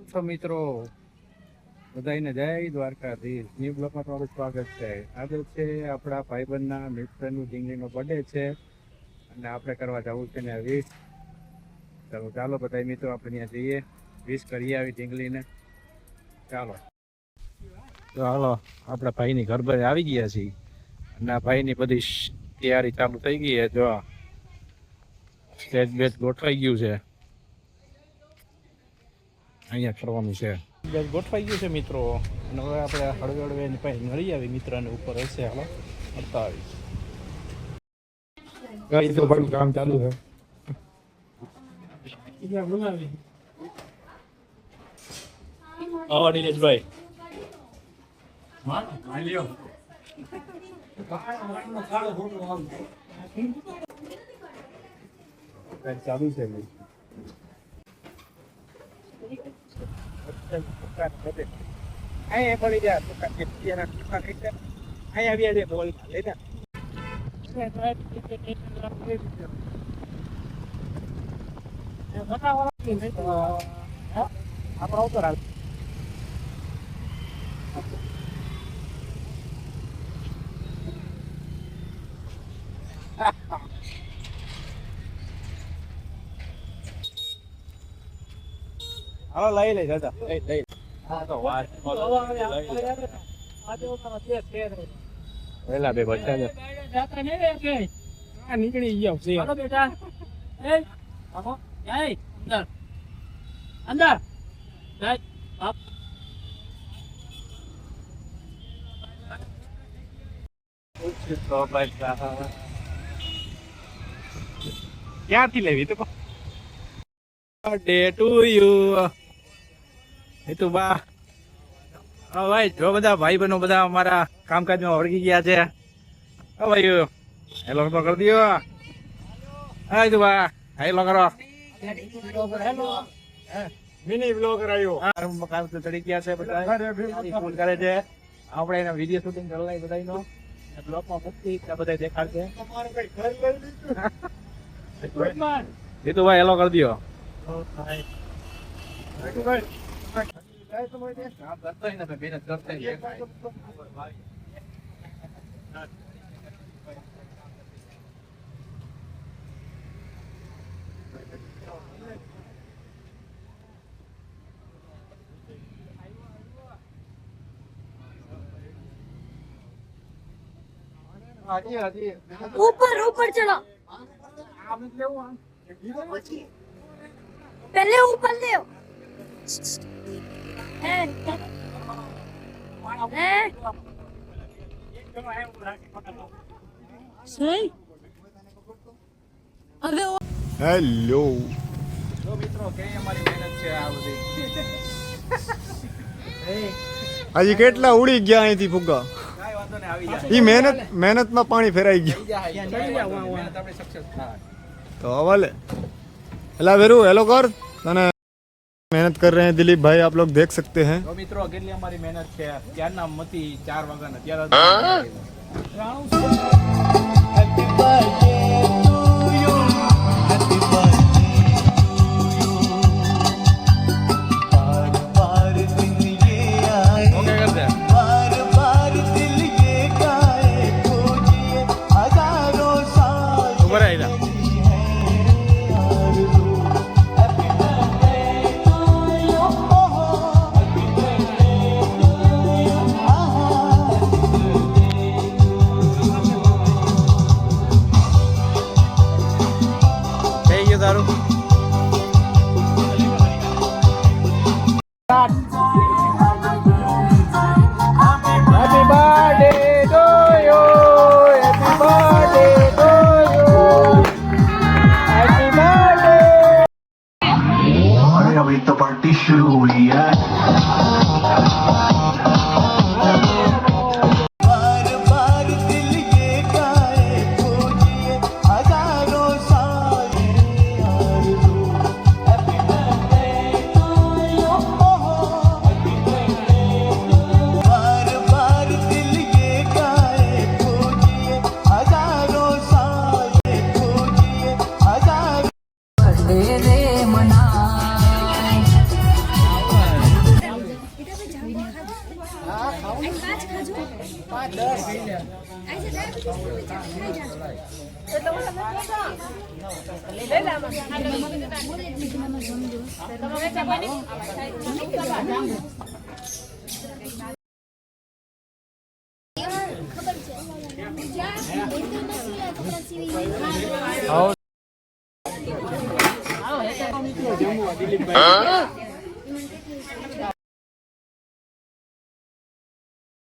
છો મિત્રો, બધાને જય દ્વારકાધીશ. ન્યુ બ્લોકમાં તમારું સ્વાગત છે. આજે છે આપણા ભાઈબંધના મિત્રની ઢીંગલીનો બર્થડે છે અને આપણે કરવા જવું છે ને વિશ. ચાલો બધા મિત્રો આપણે ત્યાં જઈએ, વિશ કરીએ આવી ઢીંગલીને. ચાલો તો હાલો, આપણા ભાઈની ઘર બાર આવી ગયા છીએ અને આ ભાઈની બધી તૈયારી ચાલુ થઈ ગઈ છે. જો સ્ટેજ બેજ ગોઠવાઈ ગયું છે, અહીંયા કરવાનું છે. ગોઠવાઈ ગયું છે મિત્રો. અને હવે આપણે હળવે હળવે એની પાસે મળી આવી મિત્રને ઉપર હશે. હાલો મળતા આવી તો પણ કામ ચાલુ છે. નીલેશભાઈ ચાલુ છે. અહીંયા પડી જાય અહીંયા આવી જાય બોલ હાલો લઈ લઈ દાદા લઈ વેલા બે બચ્ચા નીકળી ગયા બેટા. અંદર ક્યાંથી લેવી તો બર્થડે ટુ યુ. એ તો બા ભાઈ જો બધા ભાઈ બહેનો બધા અમારા કામકાજમાં વળગી ગયા છે. ભાઈ હેલો તો કરી દો. હા તું બા હેલો કરો. મિની બ્લોગર આવ્યો. મકાન તો ચડી ગયા છે બધા ફોન કરે છે. આપણે એના વિડીયો શૂટિંગ કરી બધાનો બ્લોગમાં મૂકી બધા દેખાડશે. એ તો ભાઈ હેલો કરી દો. ऊपर ऊपर चलो, पहले ऊपर ले सही. હેલો તો મિત્રો કેવી અમારી મહેનત છે આ બધી. આજે કેટલા ઉડી ગયા અહીંથી ફુગ્ગા. કાંઈ વાંધો નહીં, આવી જાય. ઈ મહેનતમાં પાણી ફેરાઈ ગયું મહેનત આપણી સક્સેસ થાય. તો હવાલે હેલા વેરુ હેલો કર તને मेहनत कर रहे हैं दिलीप भाई, आप लोग देख सकते हैं. તો મિત્રો કેટલી અમારી મહેનત છે. ત્યારના મતી 4 વાગ્યાના ત્યારે अभी तो पार्टी शुरू हुई है. આવો